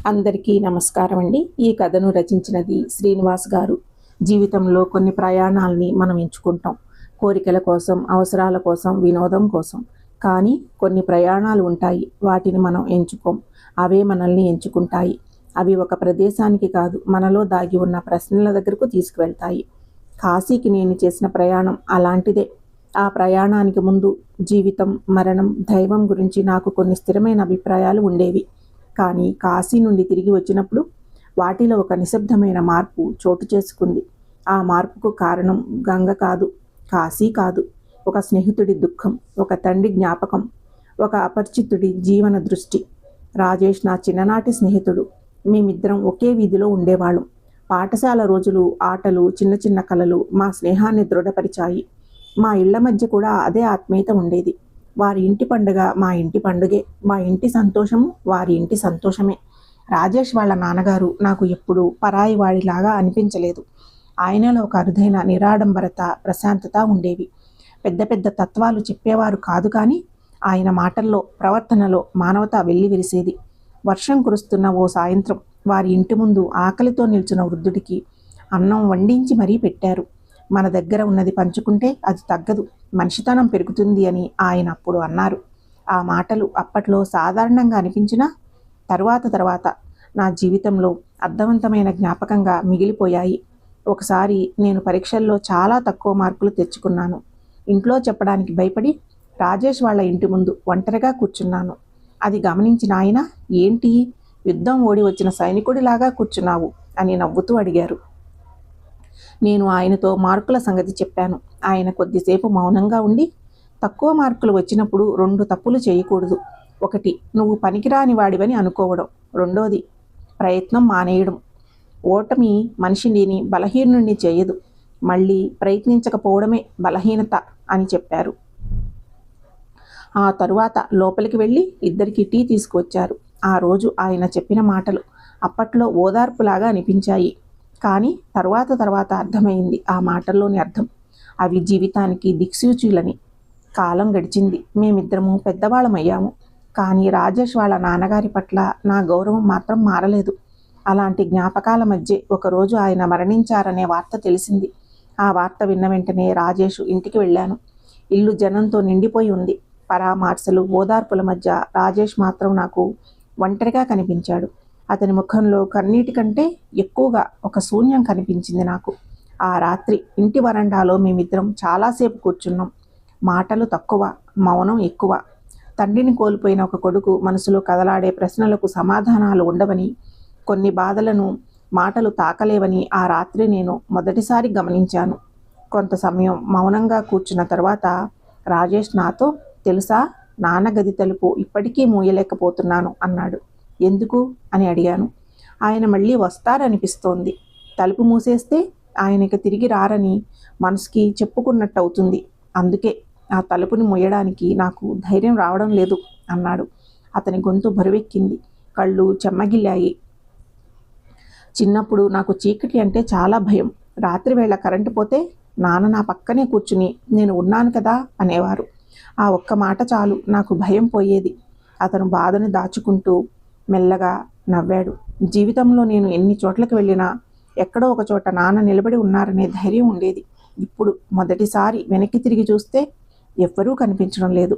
అందరికీ నమస్కారం అండి. ఈ కథను రచించినది శ్రీనివాస్ గారు. జీవితంలో కొన్ని ప్రయాణాలని మనం ఎంచుకుంటాం. కోరికల కోసం, అవసరాల కోసం, వినోదం కోసం. కానీ కొన్ని ప్రయాణాలు ఉంటాయి, వాటిని మనం ఎంచుకోం. అవే మనల్ని ఎంచుకుంటాయి. అవి ఒక ప్రదేశానికి కాదు, మనలో దాగి ఉన్న ప్రశ్నల దగ్గరకు తీసుకువెళ్తాయి. కాశీకి నేను చేసిన ప్రయాణం అలాంటిదే. ఆ ప్రయాణానికి ముందు జీవితం, మరణం, దైవం గురించి నాకు కొన్ని స్థిరమైన అభిప్రాయాలు ఉండేవి. కానీ కాశీ నుండి తిరిగి వచ్చినప్పుడు వాటిలో ఒక నిశ్శబ్దమైన మార్పు చోటు చేసుకుంది. ఆ మార్పుకు కారణం గంగ కాదు, కాశీ కాదు, ఒక స్నేహితుడి దుఃఖం, ఒక తండ్రి జ్ఞాపకం, ఒక అపరిచితుడి జీవన దృష్టి. రాజేష్ నా చిన్ననాటి స్నేహితుడు. మేమిద్దరం ఒకే వీధిలో ఉండేవాళ్ళం. పాఠశాల రోజులు, ఆటలు, చిన్న చిన్న కలలు మా స్నేహాన్ని దృఢపరిచాయి. మా ఇళ్ల మధ్య కూడా అదే ఆత్మీయత ఉండేది. వారి ఇంటి పండుగ మా ఇంటి పండుగే, మా ఇంటి సంతోషము వారి ఇంటి సంతోషమే. రాజేష్ వాళ్ళ నాన్నగారు నాకు ఎప్పుడూ పరాయి వాడిలాగా అనిపించలేదు. ఆయనలో ఒక అరుదైన నిరాడంబరత, ప్రశాంతత ఉండేవి. పెద్ద పెద్ద తత్వాలు చెప్పేవారు కాదు, కానీ ఆయన మాటల్లో, ప్రవర్తనలో మానవత వెల్లివిరిసేది. వర్షం కురుస్తున్న ఓ సాయంత్రం వారి ఇంటి ముందు ఆకలితో నిల్చున్న వృద్ధుడికి అన్నం వండించి మరీ పెట్టారు. మన దగ్గర ఉన్నది పంచుకుంటే అది తగ్గదు, మనిషితనం పెరుగుతుంది అని ఆయన అప్పుడు అన్నారు. ఆ మాటలు అప్పట్లో సాధారణంగా అనిపించినా తర్వాత నా జీవితంలో అర్థవంతమైన జ్ఞాపకంగా మిగిలిపోయాయి. ఒకసారి నేను పరీక్షల్లో చాలా తక్కువ మార్కులు తెచ్చుకున్నాను. ఇంట్లో చెప్పడానికి భయపడి రాజేష్ వాళ్ళ ఇంటి ముందు ఒంటరిగా కూర్చున్నాను. అది గమనించిన ఆయన, ఏంటి యుద్ధం ఓడి వచ్చిన సైనికుడిలాగా కూర్చున్నావు అని నవ్వుతూ అడిగారు. నేను ఆయనతో మార్కుల సంగతి చెప్పాను. ఆయన కొద్దిసేపు మౌనంగా ఉండి, తక్కువ మార్కులు వచ్చినప్పుడు 2 తప్పులు చేయకూడదు. ఒకటి, నువ్వు పనికిరాని వాడివని అనుకోవడం. రెండోది, ప్రయత్నం మానేయడం. ఓటమి మనిషిని బలహీనుడిని చేయదు, మళ్ళీ ప్రయత్నించకపోవడమే బలహీనత అని చెప్పారు. ఆ తరువాత లోపలికి వెళ్ళి ఇద్దరికి టీ తీసుకువచ్చారు. ఆ రోజు ఆయన చెప్పిన మాటలు అప్పట్లో ఓదార్పులాగా అనిపించాయి. కానీ తర్వాత అర్థమైంది ఆ మాటల్లోని అర్థం. అవి జీవితానికి దిక్సూచులని. కాలం గడిచింది, మేమిద్దరము పెద్దవాళ్ళమయ్యాము. కానీ రాజేష్ వాళ్ళ నాన్నగారి పట్ల నా గౌరవం మాత్రం మారలేదు. అలాంటి జ్ఞాపకాల మధ్య ఒకరోజు ఆయన మరణించారనే వార్త తెలిసింది. ఆ వార్త విన్న వెంటనే రాజేష్ ఇంటికి వెళ్ళాను. ఇల్లు జనంతో నిండిపోయి ఉంది. పరామర్శలు, ఓదార్పుల మధ్య రాజేష్ మాత్రం నాకు ఒంటరిగా కనిపించాడు. అతని ముఖంలో కన్నీటి కంటే ఎక్కువగా ఒక శూన్యం కనిపించింది నాకు. ఆ రాత్రి ఇంటి వరండాలో మేమిద్దరం చాలాసేపు కూర్చున్నాం. మాటలు తక్కువ, మౌనం ఎక్కువ. తండ్రిని కోల్పోయిన ఒక కొడుకు మనసులో కదలాడే ప్రశ్నలకు సమాధానాలు ఉండవని, కొన్ని బాధలను మాటలు తాకలేవని ఆ రాత్రి నేను మొదటిసారి గమనించాను. కొంత సమయం మౌనంగా కూర్చున్న తర్వాత రాజేష్ నాతో, తెలుసా, నాన్న గది తలుపు ఇప్పటికీ మూయలేకపోతున్నాను అన్నాడు. ఎందుకు అని అడిగాను. ఆయన మళ్ళీ వస్తారనిపిస్తోంది. తలుపు మూసేస్తే ఆయనకి తిరిగి రారని మనసుకి చెప్పుకున్నట్టు అవుతుంది. అందుకే ఆ తలుపుని మూయడానికి నాకు ధైర్యం రావడం లేదు అన్నాడు. అతని గొంతు బరువెక్కింది, కళ్ళు చెమ్మగిల్లాయి. చిన్నప్పుడు నాకు చీకటి అంటే చాలా భయం. రాత్రి వేళ కరెంటు పోతే నాన్న నా పక్కనే కూర్చుని నేను ఉన్నాను కదా అనేవారు. ఆ ఒక్క మాట చాలు, నాకు భయం పోయేది. అతను బాధను దాచుకుంటూ మెల్లగా నవ్వాడు. జీవితంలో నేను ఎన్ని చోట్లకు వెళ్ళినా ఎక్కడో ఒక చోట నాన్న నిలబడి ఉన్నారనే ధైర్యం ఉండేది. ఇప్పుడు మొదటిసారి వెనక్కి తిరిగి చూస్తే ఎవ్వరూ కనిపించడం లేదు.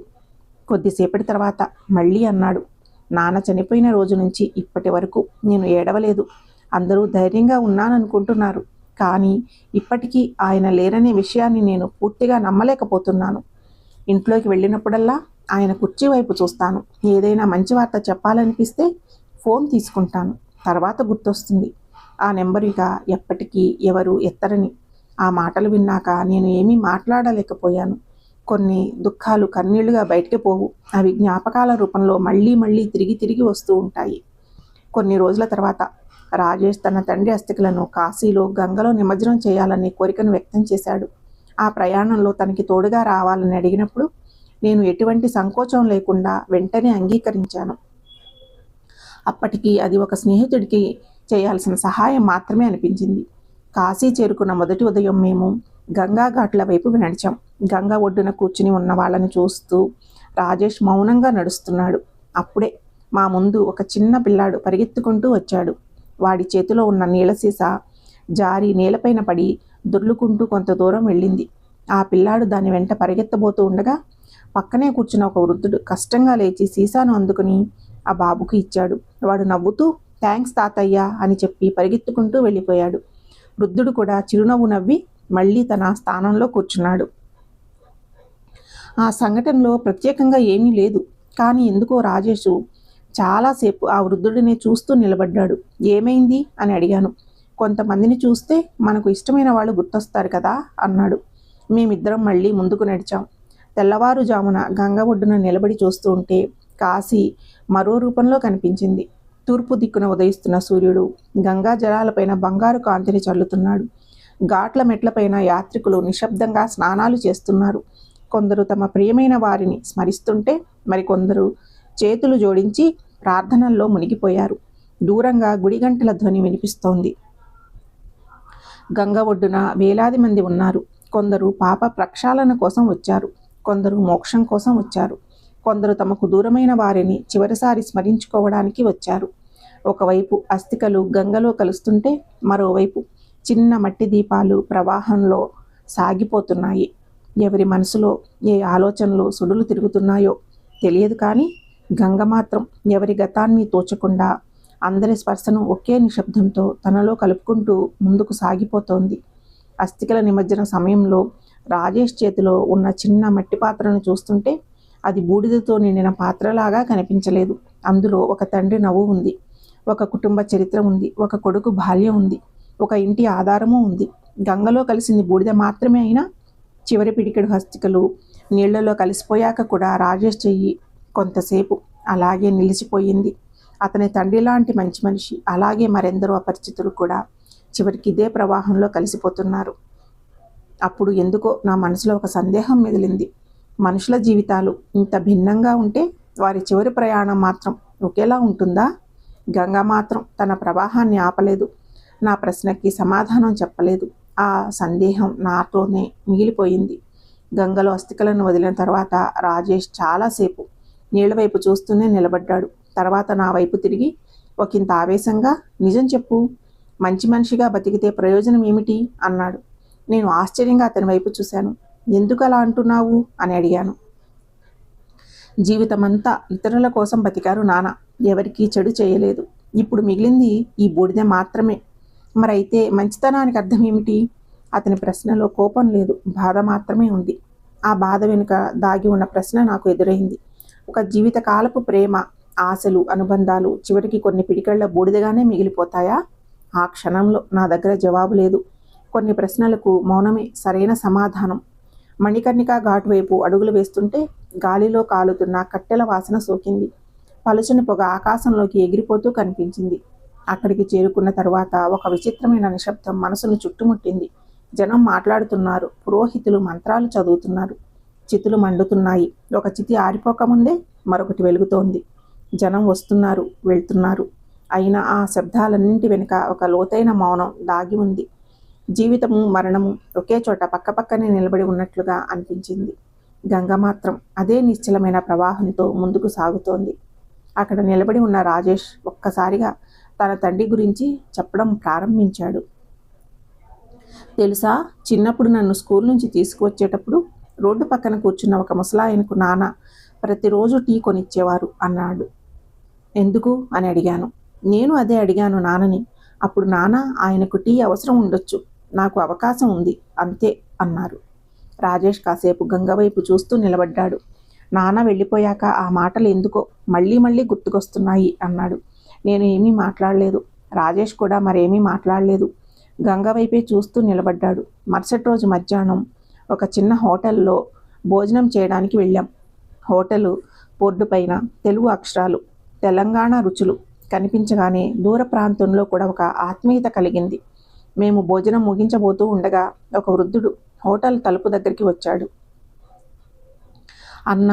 కొద్దిసేపటి తర్వాత మళ్ళీ అన్నాడు, నాన్న చనిపోయిన రోజు నుంచి ఇప్పటి వరకు నేను ఏడవలేదు. అందరూ ధైర్యంగా ఉన్నాననుకుంటున్నారు, కానీ ఇప్పటికీ ఆయన లేరనే విషయాన్ని నేను పూర్తిగా నమ్మలేకపోతున్నాను. ఇంట్లోకి వెళ్ళినప్పుడల్లా ఆయన కుర్చీ వైపు చూస్తాను. ఏదైనా మంచి వార్త చెప్పాలనిపిస్తే ఫోన్ తీసుకుంటాను. తర్వాత గుర్తొస్తుంది ఆ నెంబర్ ఇక ఎప్పటికీ ఎవరు ఎత్తరని. ఆ మాటలు విన్నాక నేను ఏమీ మాట్లాడలేకపోయాను. కొన్ని దుఃఖాలు కన్నీళ్లుగా బయటికి పోవు. అవి జ్ఞాపకాల రూపంలో మళ్ళీ తిరిగి వస్తూ ఉంటాయి. కొన్ని రోజుల తర్వాత రాజేష్ తన తండ్రి అస్థికలను కాశీలో గంగలో నిమజ్జనం చేయాలనే కోరికను వ్యక్తం చేశాడు. ఆ ప్రయాణంలో తనకి తోడుగా రావాలని అడిగినప్పుడు నేను ఎటువంటి సంకోచం లేకుండా వెంటనే అంగీకరించాను. అప్పటికి అది ఒక స్నేహితుడికి చేయాల్సిన సహాయం మాత్రమే అనిపించింది. కాశీ చేరుకున్న మొదటి ఉదయం మేము గంగా ఘాట్ల వైపు నడిచాం. గంగా ఒడ్డున కూర్చుని ఉన్న వాళ్ళని చూస్తూ రాజేష్ మౌనంగా నడుస్తున్నాడు. అప్పుడే మా ముందు ఒక చిన్న పిల్లాడు పరిగెత్తుకుంటూ వచ్చాడు. వాడి చేతిలో ఉన్న నీళ్ళ సీసా జారి నేలపైన పడి దొర్లుకుంటూ కొంత దూరం వెళ్ళింది. ఆ పిల్లాడు దాని వెంట పరిగెత్తబోతూ ఉండగా పక్కనే కూర్చున్న ఒక వృద్ధుడు కష్టంగా లేచి సీసాను అందుకుని ఆ బాబుకు ఇచ్చాడు. వాడు నవ్వుతూ థ్యాంక్స్ తాతయ్య అని చెప్పి పరిగెత్తుకుంటూ వెళ్ళిపోయాడు. వృద్ధుడు కూడా చిరునవ్వు నవ్వి మళ్ళీ తన స్థానంలో కూర్చున్నాడు. ఆ సంఘటనలో ప్రత్యేకంగా ఏమీ లేదు, కానీ ఎందుకో రాజేషు చాలాసేపు ఆ వృద్ధుడిని చూస్తూ నిలబడ్డాడు. ఏమైంది అని అడిగాను. కొంతమందిని చూస్తే మనకు ఇష్టమైన వాళ్ళు గుర్తొస్తారు కదా అన్నాడు. మేమిద్దరం మళ్ళీ ముందుకు నడిచాం. తెల్లవారుజామున గంగ ఒడ్డున నిలబడి చూస్తూ ఉంటే కాశీ మరో రూపంలో కనిపించింది. తూర్పు దిక్కున ఉదయిస్తున్న సూర్యుడు గంగా జలాలపైన బంగారు కాంతిని చల్లుతున్నాడు. ఘాట్ల మెట్లపైన యాత్రికులు నిశ్శబ్దంగా స్నానాలు చేస్తున్నారు. కొందరు తమ ప్రియమైన వారిని స్మరిస్తుంటే మరికొందరు చేతులు జోడించి ప్రార్థనల్లో మునిగిపోయారు. దూరంగా గుడి గంటల ధ్వని వినిపిస్తోంది. గంగ ఒడ్డున వేలాది మంది ఉన్నారు. కొందరు పాప ప్రక్షాళన కోసం వచ్చారు, కొందరు మోక్షం కోసం వచ్చారు, కొందరు తమకు దూరమైన వారిని చివరిసారి స్మరించుకోవడానికి వచ్చారు. ఒకవైపు అస్థికలు గంగలో కలుస్తుంటే మరోవైపు చిన్న మట్టి దీపాలు ప్రవాహంలో సాగిపోతున్నాయి. ఎవరి మనసులో ఏ ఆలోచనలు సుడులు తిరుగుతున్నాయో తెలియదు, కానీ గంగ మాత్రం ఎవరి గతాన్ని తోచకుండా అందరి స్పర్శను ఒకే నిశ్శబ్దంతో తనలో కలుపుకుంటూ ముందుకు సాగిపోతోంది. అస్థికల నిమజ్జన సమయంలో రాజేష్ చేతిలో ఉన్న చిన్న మట్టి పాత్రను చూస్తుంటే అది బూడిదతో నిండిన పాత్రలాగా కనిపించలేదు. అందులో ఒక తండ్రి నవ్వు ఉంది, ఒక కుటుంబ చరిత్ర ఉంది, ఒక కొడుకు బాల్యం ఉంది, ఒక ఇంటి ఆధారము ఉంది. గంగలో కలిసింది బూడిద మాత్రమే అయినా చివరి పిడికెడు అస్థికలు నీళ్లలో కలిసిపోయాక కూడా రాజేష్ చెయ్యి కొంతసేపు అలాగే నిలిచిపోయింది. అతని తండ్రి లాంటి మంచి మనిషి, అలాగే మరెందరో అపరిచితులు కూడా చివరికి ఇదే ప్రవాహంలో కలిసిపోతున్నారు. అప్పుడు ఎందుకో నా మనసులో ఒక సందేహం మెదిలింది. మనుషుల జీవితాలు ఇంత భిన్నంగా ఉంటే వారి చివరి ప్రయాణం మాత్రం ఒకేలా ఉంటుందా? గంగ మాత్రం తన ప్రవాహాన్ని ఆపలేదు. నా ప్రశ్నకి సమాధానం చెప్పలేదు. ఆ సందేహం నాతోనే మిగిలిపోయింది. గంగలో అస్థికలను వదిలిన తర్వాత రాజేష్ చాలాసేపు నీళ్ల వైపు చూస్తూనే నిలబడ్డాడు. తర్వాత నా వైపు తిరిగి ఒకంత ఆవేశంగా, నిజం చెప్పు, మంచి మనిషిగా బతికితే ప్రయోజనం ఏమిటి అన్నాడు. నేను ఆశ్చర్యంగా అతని వైపు చూశాను. ఎందుకు అలా అంటున్నావు అని అడిగాను. జీవితమంతా ఇతరుల కోసం బతికారు నాన్న, ఎవరికీ చెడు చేయలేదు. ఇప్పుడు మిగిలింది ఈ బూడిద మాత్రమే. మరైతే మంచితనానికి అర్థం ఏమిటి? అతని ప్రశ్నలో కోపం లేదు, బాధ మాత్రమే ఉంది. ఆ బాధ వెనుక దాగి ఉన్న ప్రశ్న నాకు ఎదురైంది. ఒక జీవితకాలపు ప్రేమ, ఆశలు, అనుబంధాలు చివరికి కొన్ని పిడికళ్ల బూడిదగానే మిగిలిపోతాయా? ఆ క్షణంలో నా దగ్గర జవాబు లేదు. కొన్ని ప్రశ్నలకు మౌనమే సరైన సమాధానం. మణికర్ణికా ఘాట్ వైపు అడుగులు వేస్తుంటే గాలిలో కాలుతున్న కట్టెల వాసన సోకింది. పలుచని పొగ ఆకాశంలోకి ఎగిరిపోతూ కనిపించింది. అక్కడికి చేరుకున్న తరువాత ఒక విచిత్రమైన నిశ్శబ్దం మనసును చుట్టుముట్టింది. జనం మాట్లాడుతున్నారు, పురోహితులు మంత్రాలు చదువుతున్నారు, చితులు మండుతున్నాయి. ఒక చితి ఆరిపోకముందే మరొకటి వెలుగుతోంది. జనం వస్తున్నారు, వెళ్తున్నారు. అయినా ఆ శబ్దాలన్నింటి వెనుక ఒక లోతైన మౌనం దాగి ఉంది. జీవితము మరణము ఒకే చోట పక్కపక్కనే నిలబడి ఉన్నట్లుగా అనిపించింది. గంగ మాత్రం అదే నిశ్చలమైన ప్రవాహంతో ముందుకు సాగుతోంది. అక్కడ నిలబడి ఉన్న రాజేష్ ఒక్కసారిగా తన తండ్రి గురించి చెప్పడం ప్రారంభించాడు. తెలుసా, చిన్నప్పుడు నన్ను స్కూల్ నుంచి తీసుకువచ్చేటప్పుడు రోడ్డు పక్కన కూర్చున్న ఒక ముసలాయనకు నాన్న ప్రతిరోజు టీ కొనిచ్చేవారు అన్నాడు. ఎందుకు అని అడిగాను. నేను అదే అడిగాను నాన్నని. అప్పుడు నాన్న, ఆయనకు టీ అవసరం ఉండొచ్చు, నాకు అవకాశం ఉంది అంతే అన్నారు. రాజేష్ కాసేపు గంగ వైపు చూస్తూ నిలబడ్డాడు. నాన్న వెళ్ళిపోయాక ఆ మాటలు ఎందుకో మళ్ళీ మళ్ళీ గుర్తుకొస్తున్నాయి అన్నాడు. నేను ఏమీ మాట్లాడలేదు. రాజేష్ కూడా మరేమీ మాట్లాడలేదు. గంగ వైపే చూస్తూ నిలబడ్డాడు. మరుసటి రోజు మధ్యాహ్నం ఒక చిన్న హోటల్లో భోజనం చేయడానికి వెళ్ళాం. హోటలు బోర్డు పైన తెలుగు అక్షరాలు, తెలంగాణ రుచులు కనిపించగానే దూర ప్రాంతంలో కూడా ఒక ఆత్మీయత కలిగింది. మేము భోజనం ముగించబోతూ ఉండగా ఒక వృద్ధుడు హోటల్ తలుపు దగ్గరికి వచ్చాడు. అన్న,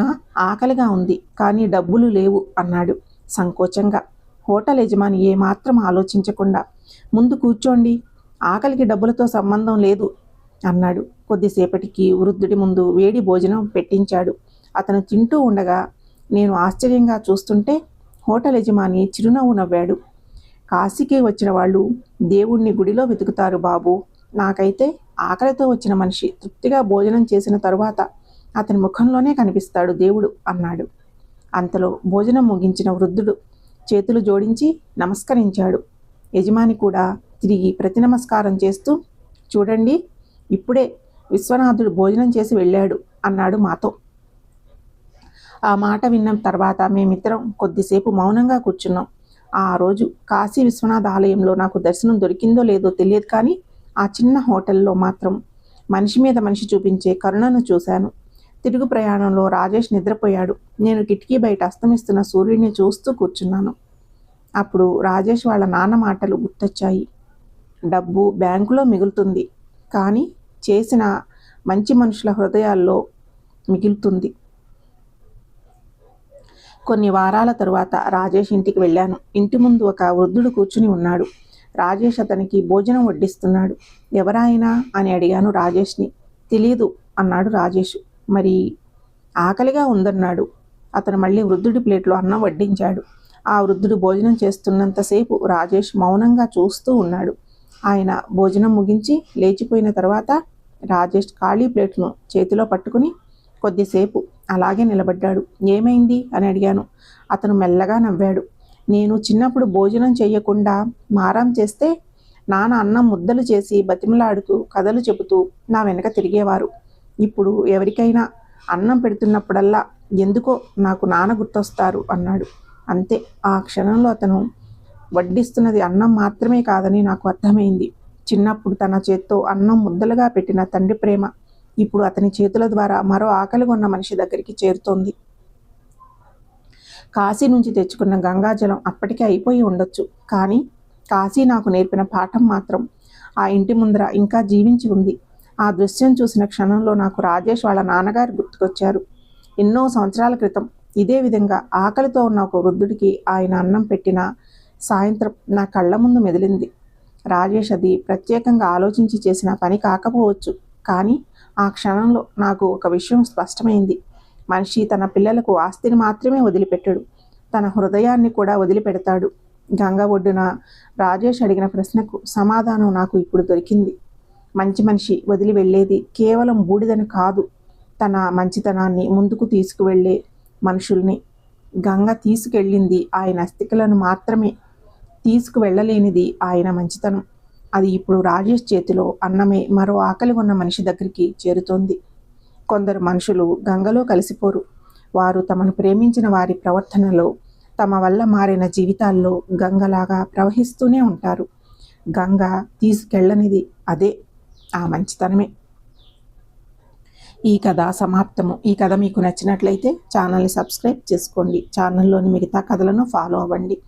ఆకలిగా ఉంది, కానీ డబ్బులు లేవు అన్నాడు సంకోచంగా. హోటల్ యజమాని ఏమాత్రం ఆలోచించకుండా, ముందు కూర్చోండి, ఆకలికి డబ్బులతో సంబంధం లేదు అన్నాడు. కొద్దిసేపటికి వృద్ధుడి ముందు వేడి భోజనం పెట్టించాడు. అతను తింటూ ఉండగా నేను ఆశ్చర్యంగా చూస్తుంటే హోటల్ యజమాని చిరునవ్వు నవ్వాడు. కాశీకి వచ్చిన వాళ్ళు దేవుణ్ణి గుడిలో వెతుకుతారు బాబు. నాకైతే ఆకలితో వచ్చిన మనిషి తృప్తిగా భోజనం చేసిన తరువాత అతని ముఖంలోనే కనిపిస్తాడు దేవుడు అన్నాడు. అంతలో భోజనం ముగించిన వృద్ధుడు చేతులు జోడించి నమస్కరించాడు. యజమాని కూడా తిరిగి ప్రతి నమస్కారం చేస్తూ, చూడండి, ఇప్పుడే విశ్వనాథుడు భోజనం చేసి వెళ్ళాడు అన్నాడు మాతో. ఆ మాట విన్న తర్వాత మేమిద్దరం కొద్దిసేపు మౌనంగా కూర్చున్నాం. ఆ రోజు కాశీ విశ్వనాథ ఆలయంలో నాకు దర్శనం దొరికిందో లేదో తెలియదు, కానీ ఆ చిన్న హోటల్లో మాత్రం మనిషి మీద మనిషి చూపించే కరుణను చూశాను. తిరుగు ప్రయాణంలో రాజేష్ నిద్రపోయాడు. నేను కిటికీ బయట అస్తమిస్తున్న సూర్యుడిని చూస్తూ కూర్చున్నాను. అప్పుడు రాజేష్ వాళ్ళ నాన్న మాటలు గుర్తొచ్చాయి. డబ్బు బ్యాంకులో మిగులుతుంది, కానీ చేసిన మంచి మనుషుల హృదయాల్లో మిగులుతుంది. కొన్ని వారాల తరువాత రాజేష్ ఇంటికి వెళ్ళాను. ఇంటి ముందు ఒక వృద్ధుడు కూర్చుని ఉన్నాడు. రాజేష్ అతనికి భోజనం వడ్డిస్తున్నాడు. ఎవరాయనా అని అడిగాను రాజేష్ని. తెలీదు అన్నాడు రాజేష్. మరి ఆకలిగా ఉందన్నాడు. అతను మళ్ళీ వృద్ధుడి ప్లేట్లో అన్నం వడ్డించాడు. ఆ వృద్ధుడు భోజనం చేస్తున్నంతసేపు రాజేష్ మౌనంగా చూస్తూ ఉన్నాడు. ఆయన భోజనం ముగించి లేచిపోయిన తర్వాత రాజేష్ ఖాళీ ప్లేట్ను చేతిలో పట్టుకుని కొద్దిసేపు అలాగే నిలబడ్డాడు. ఏమైంది అని అడిగాను. అతను మెల్లగా నవ్వాడు. నేను చిన్నప్పుడు భోజనం చేయకుండా మారం చేస్తే నాన్న అన్నం ముద్దలు చేసి బతిమలాడుతూ కథలు చెబుతూ నా వెనక తిరిగేవారు. ఇప్పుడు ఎవరికైనా అన్నం పెడుతున్నప్పుడల్లా ఎందుకో నాకు నాన్న గుర్తొస్తారు అన్నాడు. అంతే. ఆ క్షణంలో అతను వడ్డిస్తున్నది అన్నం మాత్రమే కాదని నాకు అర్థమైంది. చిన్నప్పుడు తన చేత్తో అన్నం ముద్దలుగా పెట్టిన తండ్రి ప్రేమ ఇప్పుడు అతని చేతుల ద్వారా మరో ఆకలిగా ఉన్న మనిషి దగ్గరికి చేరుతోంది. కాశీ నుంచి తెచ్చుకున్న గంగాజలం అప్పటికే అయిపోయి ఉండొచ్చు, కానీ కాశీ నాకు నేర్పిన పాఠం మాత్రం ఆ ఇంటి ముందర ఇంకా జీవించి ఉంది. ఆ దృశ్యం చూసిన క్షణంలో నాకు రాజేష్ వాళ్ళ నాన్నగారు గుర్తుకొచ్చారు. ఎన్నో సంవత్సరాల క్రితం ఇదే విధంగా ఆకలితో ఉన్న ఒక వృద్ధుడికి ఆయన అన్నం పెట్టిన సాయంత్రం నా కళ్ళ ముందు మెదిలింది. రాజేష్ అది ప్రత్యేకంగా ఆలోచించి చేసిన పని కాకపోవచ్చు, కానీ ఆ క్షణంలో నాకు ఒక విషయం స్పష్టమైంది. మనిషి తన పిల్లలకు ఆస్తిని మాత్రమే వదిలిపెట్టడు, తన హృదయాన్ని కూడా వదిలిపెడతాడు. గంగ ఒడ్డున రాజేష్ అడిగిన ప్రశ్నకు సమాధానం నాకు ఇప్పుడు దొరికింది. మంచి మనిషి వదిలి వెళ్ళేది కేవలం బూడిదని కాదు, తన మంచితనాన్ని ముందుకు తీసుకువెళ్ళే మనుషుల్ని. గంగ తీసుకెళ్ళింది ఆయన అస్థికలను మాత్రమే, తీసుకువెళ్ళలేనిది ఆయన మంచితనం. అది ఇప్పుడు రాజేష్ చేతిలో అన్నమే మరో ఆకలి ఉన్న మనిషి దగ్గరికి చేరుతోంది. కొందరు మనుషులు గంగలో కలిసిపోరు. వారు తమను ప్రేమించిన వారి ప్రవర్తనలో, తమ వల్ల మారిన జీవితాల్లో గంగలాగా ప్రవహిస్తూనే ఉంటారు. గంగ తీసుకెళ్ళనిది అదే, ఆ మంచితనమే. ఈ కథ సమాప్తము. ఈ కథ మీకు నచ్చినట్లయితే ఛానల్ని సబ్స్క్రైబ్ చేసుకోండి. ఛానల్లోని మిగతా కథలను ఫాలో అవ్వండి.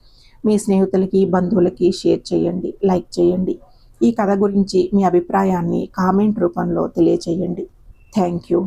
మీ స్నేహితులకి, బంధువులకి షేర్ చేయండి, లైక్ చేయండి. ఈ కథ గురించి మీ అభిప్రాయాన్ని కామెంట్ రూపంలో తెలియచేయండి. Thank you.